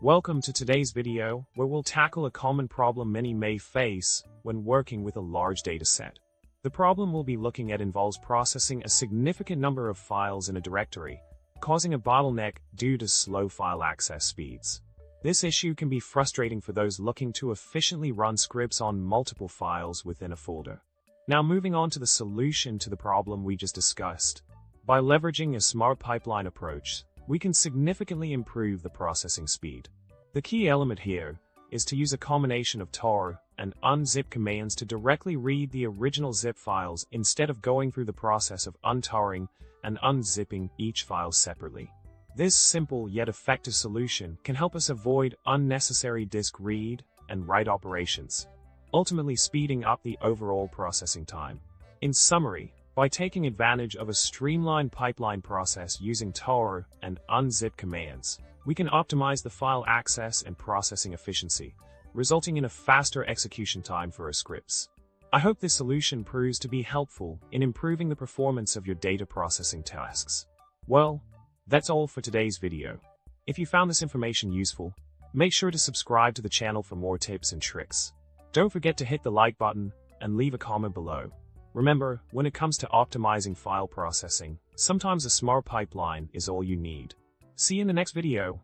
Welcome to today's video, where we'll tackle a common problem many may face when working with a large dataset. The problem we'll be looking at involves processing a significant number of files in a directory, causing a bottleneck due to slow file access speeds. This issue can be frustrating for those looking to efficiently run scripts on multiple files within a folder. Now, moving on to the solution to the problem we just discussed. By leveraging a smart pipeline approach, we can significantly improve the processing speed. The key element here is to use a combination of tar and unzip commands to directly read the original zip files instead of going through the process of untarring and unzipping each file separately. This simple yet effective solution can help us avoid unnecessary disk read and write operations, ultimately speeding up the overall processing time. In summary, by taking advantage of a streamlined pipeline process using tar and unzip commands, we can optimize the file access and processing efficiency, resulting in a faster execution time for our scripts. I hope this solution proves to be helpful in improving the performance of your data processing tasks. Well, that's all for today's video. If you found this information useful, make sure to subscribe to the channel for more tips and tricks. Don't forget to hit the like button and leave a comment below. Remember, when it comes to optimizing file processing, sometimes a smart pipeline is all you need. See you in the next video.